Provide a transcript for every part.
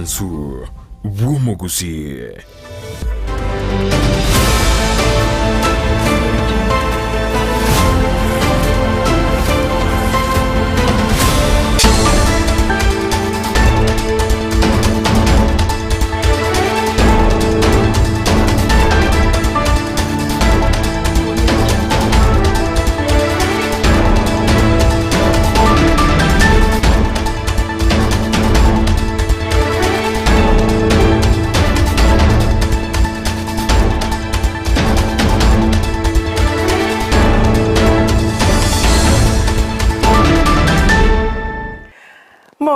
obwansu bw'omuguzi.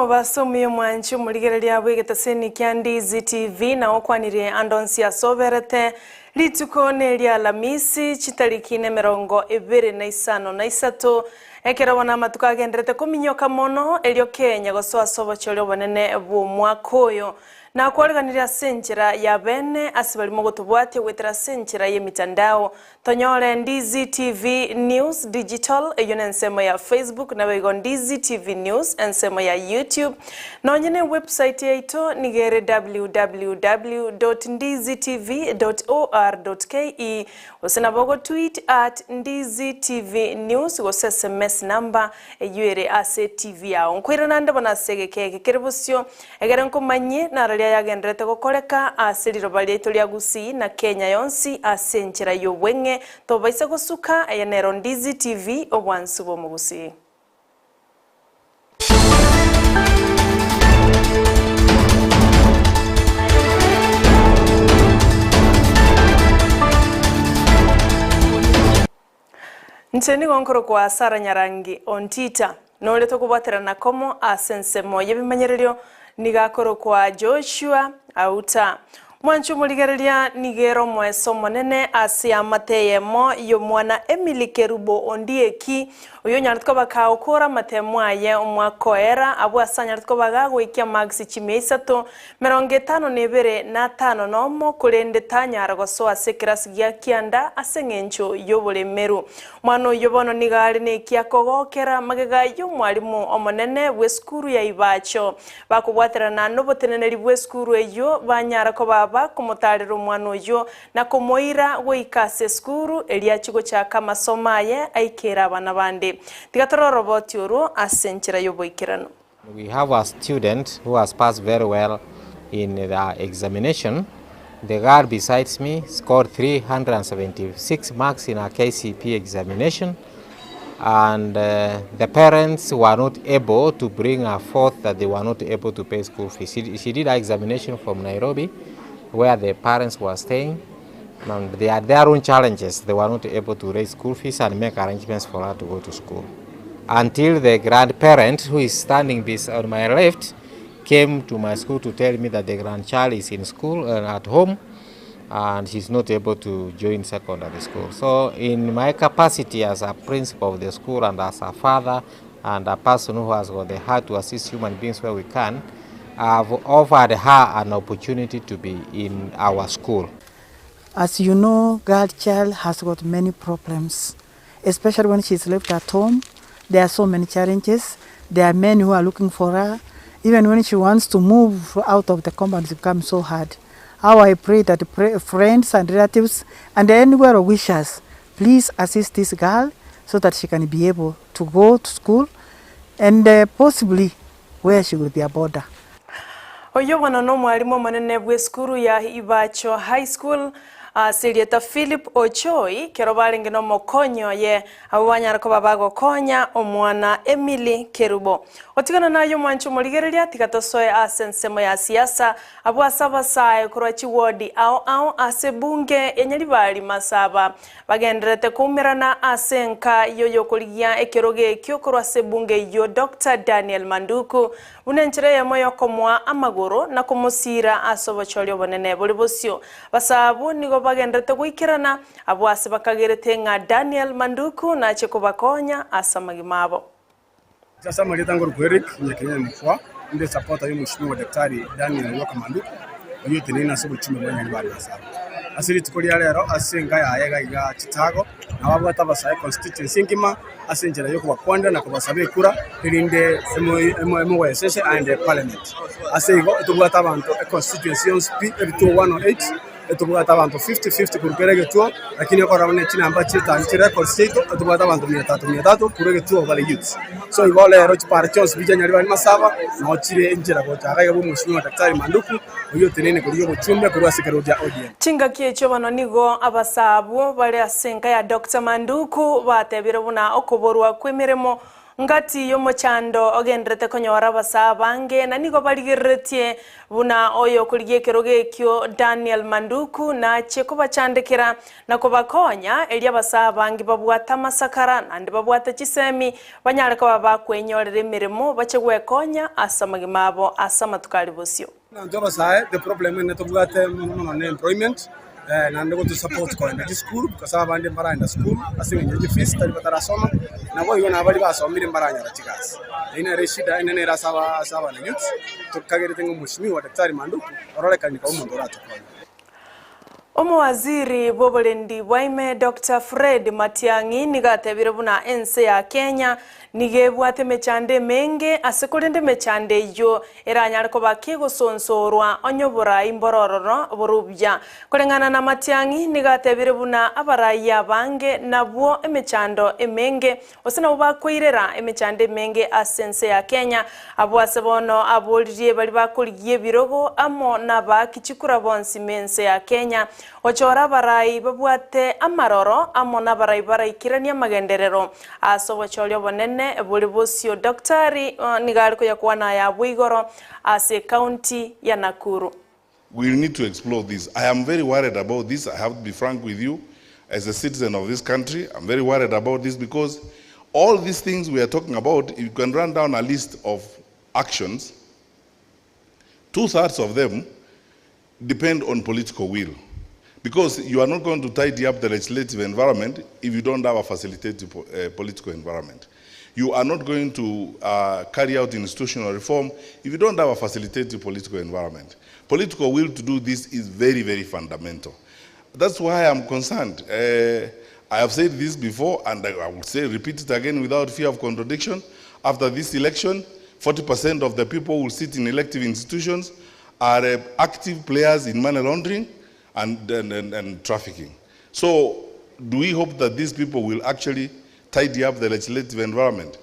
Basomi mwanchu muligerelia bwegetaseni kya Ndizi TV na okwanire andonsi asoberete lituko nelia Alamisi chitariki 25 ekera wana matuka agenderete kuminyoka mono elio Kenya gosoa sobo cholyo bonene bw'omwaka oyo na kwaliganira senchera ya bene asibalimo gotubwate wetera senchera ye mitandao tonyole Ndizi TV News Digital eyone nsemo ya Facebook na bego Ndizi TV News ensemo ya YouTube na onyene website yaito nigere www.ndizitv.or.ke osena bogo tweet @Ndizi TV News go SMS number eyuere ase TV yao nkwira nande bona segeke kerebusyo egere nkomanye na yagendrete gokoreka asiliro balieto lya Gusii na Kenya yonsi asenchera yobwenge tobaise gosuka eyenero Ndizi TV obwansu bo Gusii. Nteni gonkoro kwa Sara Nyarangi ontita nole tokubwatera nakomo asensemo yebimanyererio nigakoro kwa Joshua auta mwanchu muligerelia nigero mweso monene asia mateyemo yo mwana Emily Kerubo ondieki uyo nyartko bakaukora matemwaye omwakoera abu asanyartko bagago ikia magsi chimeisato 55 na 5 nomo kulende tanyara goso asekirasi gya kianda asengencho yobolemeru mwano yobono nigari ne kiakogokera magega yo mwalimu omonene weskuru ya Ibacho bakubwatera na noboteneneri weskuru eyo banyara ko baba kumutarira umwana yo na kumoira weikase skuru eliachigo cha kama somaye aikera abana bande tigatoro roboti uru asenchira yoboikirano. We have a student who has passed very well in the examination. The girl besides me scored 376 marks in a KCP examination, and the parents were not able to bring her forth that they were not able to pay school fees. She did her examination from Nairobi, where the parents were staying, and they had their own challenges. They were not able to raise school fees and make arrangements for her to go to school. Until the grandparent, who is standing on my left, came to my school to tell me that the grandchild is in school at home, and she's not able to join secondary school. So in my capacity as a principal of the school and as a father and a person who has got the heart to assist human beings where we can, I've offered her an opportunity to be in our school. As you know, girl child has got many problems, especially when she's left at home. There are so many challenges. There are men who are looking for her. Even when she wants to move out of the compound, it becomes so hard. How I pray that friends and relatives and anywhere wishers, please assist this girl so that she can be able to go to school and possibly where she will be a border. Oyo wana no mwalimu manene bweskuru ya Ibacho High School Silieta Philip Ochoi kero balingino mokonyo ye abanyara ko babago konya omwana Emily Kerubo otigana nayo mwanchu muligerelia tikatosoe asensemo ya siasa abwasaba sae kurwachi wodi ao asebunge enyali bali masaba bagenderete kumirana asenka yoyo kuligia ekeroge kyokorwa sebunge yo Dr. Daniel Manduku unenchire ya moyo komwa amagoro na kumusira asobo cholyo bonene bolibosyo basabu nigo bagenderete kuikirana abwase bakagerete nga Daniel Manduku na chekubakonya asamagimabo. Sasa maleta ngoro Eric nyekenya mkwa ndio supporter yo mheshimiwa daktari Daniel Manduku yote nina sobo chime banya bali basaba asiri tukoli lero asenga ya yega chitago ababwata basaye constituency ngima asenjera yo kubakwanda na kubasabe kura irinde MOSS and parliament asego etubwata abantu constituency speed 2108 etubwata abantu 50-50 kurugerege tuo lakini ko rabone chinamba chitantire record state etubwata abantu 300 kurege tuo bale youth so ibole roch parchons bijanyari bali masaba no chire injira ko chagaga bu mushimwa daktari Manduku uyo tenene kuriyo buchumbe kurwa sikeroja ODM chinga kiecho bano nigo abasabu bali asenka ya Dr. Manduku batebire buna okuborwa kwemiremo ngati yomochando ogendrete konyora abasabange na nigo baligirretie buna oyo kuligie kerogekyo Daniel Manduku na cheko bachandikira na kubakonya eli abasabange babwata masakara nandi babwata chisemi banyareka babakwenyorere emirimo bachegwekonya asamagimabo asamatukali bosio na ndoba sae the problem ne tobwate employment na ndo to support ko in school kasaba bande mbaranya school asinge nje fees tali batarasoma na bo yona bali basomire mbaranya rachikazi ina reshida ina ne rasaba na youth tukagere tengo mushimi wa daktari Manduku oroleka nika umuntu ratokona Omwaziri bobolendi bwaime Dr. Fred Matiang'i nigatebire buna ense ya Kenya nigebwate mechande menge asekolende mechande yo eranyariko bakigo sonsorwa onyobora imborororo borubya kolengana na Matiang'i nigatebire buna abaraya bange nabwo emechando emenge osena bakoirera emechande menge asense ya Kenya abwase bono abolirie bali bakoligie birogo amo nabakichikura bonsi mense ya Kenya ochora barai babwate amaroro amona barai baraikirania magenderero aso wacholyo bonene buli bosio daktari nigaliko ya kuana ya Bwigoro ase county ya Nakuru. We need to explore this. I am very worried about this. I have to be frank with you as a citizen of this country. I'm very worried about this because all these things we are talking about, you can run down a list of actions. 2/3 of them depend on political will. Because you are not going to tidy up the legislative environment if you don't have a facilitative political environment. You are not going to carry out institutional reform if you don't have a facilitative political environment. Political will to do this is very, very fundamental. That's why I'm concerned. I have said this before, and I will repeat it again without fear of contradiction. After this election, 40% of the people who sit in elective institutions are active players in money laundering and trafficking. So do we hope that these people will actually tidy up the legislative environment?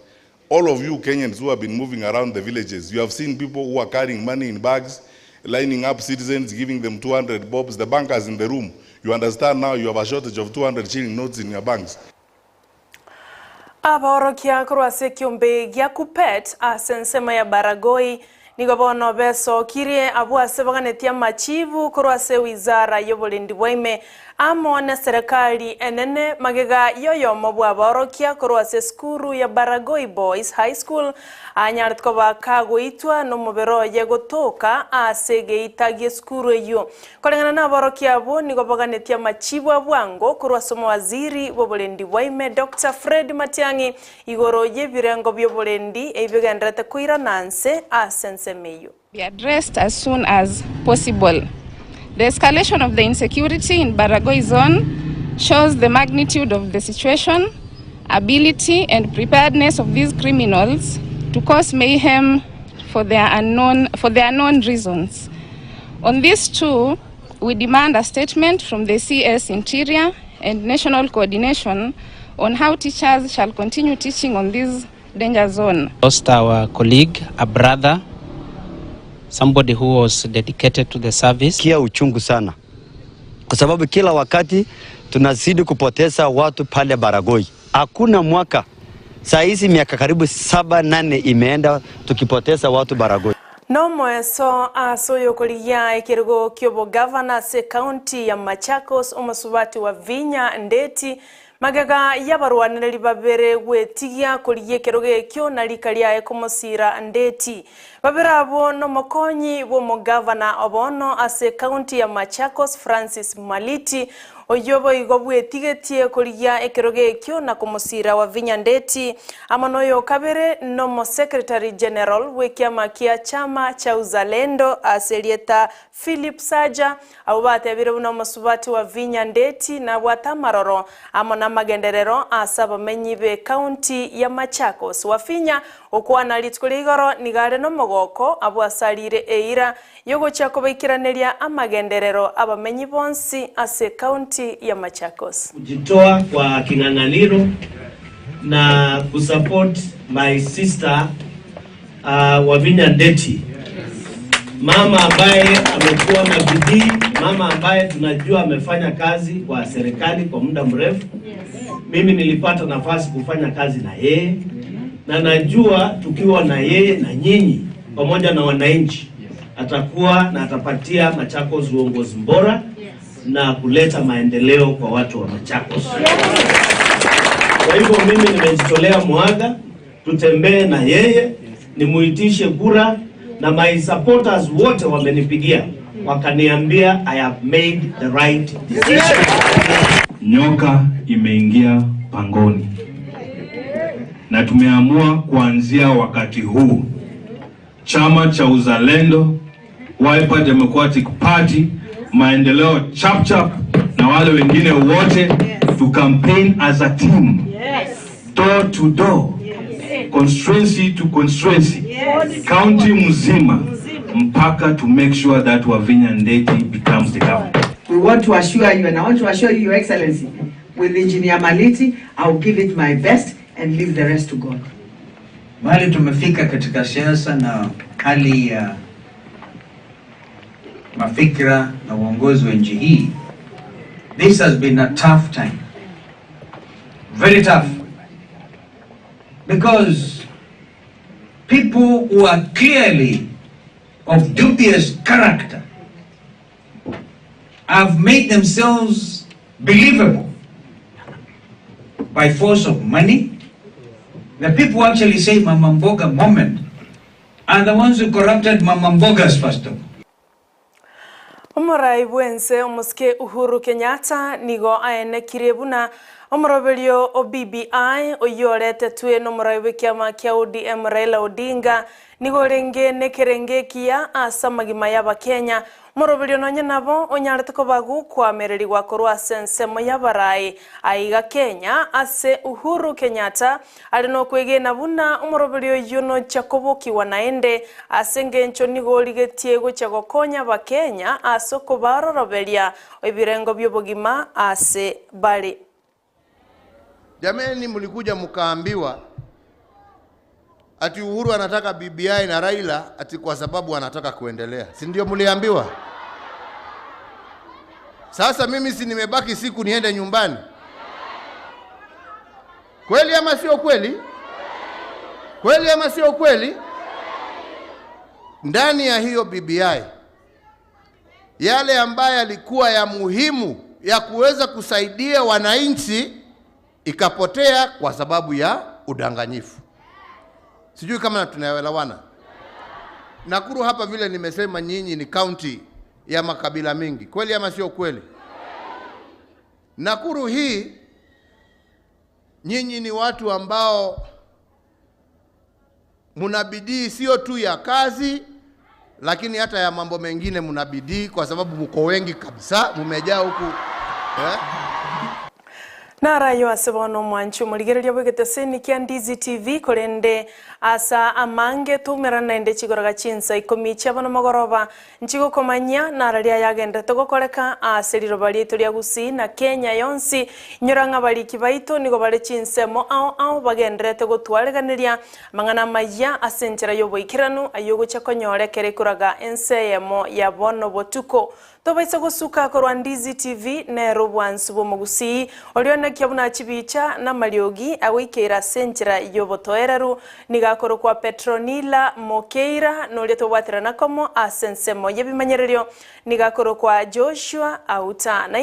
All of you Kenyans who have been moving around the villages, you have seen people who are carrying money in bags, lining up citizens, giving them 200 bobs. The bankers in the room, you understand now you have a shortage of 200 shilling notes in your banks. Aborokia kurwase kiombe gya kupet asensema ya Baragoi nigobono beso kirie abwase baganetia machivu kurwase wizara yobolendi bwaime amo na serikali enene magega yoyo mobwa borokia kurwase skuru ya Baragoi Boys High School anyartko bakagoitwa no mubero yegotoka asege itagie skuru yo kolengana na borokia bo nigoboganetia machivu abwango kurwase waziri bobolendi bwaime Dr. Fred Matiang'i igoro yebirengo byobolendi ebigendrete kuira nanse asense meyo be addressed as soon as possible. The escalation of the insecurity in Baragoi zone shows the magnitude of the situation, ability and preparedness of these criminals to cause mayhem for their unknown reasons. On this too, we demand a statement from the CS Interior and National Coordination on how teachers shall continue teaching on this danger zone. Lost our colleague, a brother, somebody who was dedicated to the service. Kia uchungu sana kwa sababu kila wakati tunazidi kupoteza watu pale Baragoi. Hakuna mwaka, saa hizi miaka karibu 7-8 imeenda tukipoteza watu Baragoi. No mweso asoyo kulia ikirgo kyobo governor se county ya Machakos umasubati wa Vinya Ndeti magaga yabarwanira libabere gwetigia kuliye keroge kyo na likalia ekomosira Ndeti babirabo no mokonyi wo mugavana obono ase county ya Machakos Francis Maliti oyobo igobwetigetie kurigia ekiroge ekyo na kumusira wa Vinyandeti amanoyo kabere no secretary general wekiama kia chama cha uzalendo aselieta Philip Saja abate abire no musubati wa Vinyandeti na watamaroro amona magenderero asaba menyibe county ya Machakos wafinya okwana litkuligoro nigare no mogoko abo asalire eira yogo chako baikiraneria amagenderero abamenyi bonsi ase county ya Machakos. Kujitoa kwa king'ang'aniro na kusupport my sister wa Vinyandeti. Mama ambaye amekuwa na bidii, mama ambaye tunajua amefanya kazi kwa serikali kwa muda mrefu. Mimi nilipata nafasi kufanya kazi na yeye na najua tukiwa na yeye na nyinyi pamoja na wananchi atakuwa na atapatia Machakos uongozi bora na kuleta maendeleo kwa watu wa Machakos. Kwa hivyo mimi nimejitolea mwaga tutembee na yeye, nimuitishe kura na my supporters wote wamenipigia wakaniambia I have made the right decision. Nyoka imeingia pangoni. Na tumeamua kuanzia wakati huu chama cha uzalendo, Wiper Democratic Party, maendeleo chap na wale wengine wote to campaign as a team. Door to door. Constituency to constituency. County mzima mpaka to make sure that Vinyandeti becomes the government. We want to assure you, and I want to assure you, Your Excellency, with Engineer Maliti, I will give it my best and leave the rest to God. Mahali tumefika katika siasa na hali ya mafikra na uongozi wa nchi hii. This has been a tough time. Very tough. Because people who are clearly of dubious character have made themselves believable by force of money. The people who actually say Mama Mboga moment are the ones who corrupted Mama Mboga's first of all. Omorai bwense omuske Uhuru Kenyatta nigo aene kirebuna omorobelio o BBI oyorete twe no morai kiama kia ODM Raila Odinga nigo renge nekerenge kia asamagima yaba Kenya morobelio nonye nabo onyarete ko bagu kwa mereri gwa korwa sensemo yabarai aiga Kenya ase Uhuru Kenyatta ali no kwegena buna omorobelio yuno chakoboki wanaende asengencho nigo ligetie go chagokonya ba Kenya asoko barorobelia ibirengo byobogima ase bali. Jameni, mlikuja mkaambiwa ati Uhuru anataka BBI na Raila ati kwa sababu anataka kuendelea. Si ndio mliambiwa? Sasa mimi si nimebaki siku niende nyumbani. Kweli ama sio kweli? Kweli ama sio kweli? Ndani ya hiyo BBI yale ambayo yalikuwa ya muhimu ya kuweza kusaidia wananchi ikapotea kwa sababu ya udanganyifu. Sijui kama tunaelewana. Nakuru hapa vile nimesema nyinyi ni county ya makabila mingi. Kweli ama sio kweli? Nakuru hii nyinyi ni watu ambao mnabidii sio tu ya kazi lakini hata ya mambo mengine mnabidii kwa sababu mko wengi kabisa, mmejaa huku Nara yo asebono mwanchu muligereria bwegeteseni kia Ndizi TV korende asa amange tumerana ende chigoraga chinsa ikomi chabano magoroba nchigo komanya nararia yagenda togokoreka aseriro bali eturia gusi na Kenya yonsi nyoranga bali kibaito nigo bali chinsemo ao bagendrete gotwareganiria mangana maya asenchera yo boikiranu ayogo chakonyorekere kuraga enseyemo ya bono botuko tobaisa gusuka korwa Ndizi TV ne robwansu bomugusi oliona kiabuna chibicha na maliogi awikira senchera yobotoereru nigakoro kwa Petronila Mokeira noleto watirana komo asensemo yebimanyererio nigakoro kwa Joshua auta na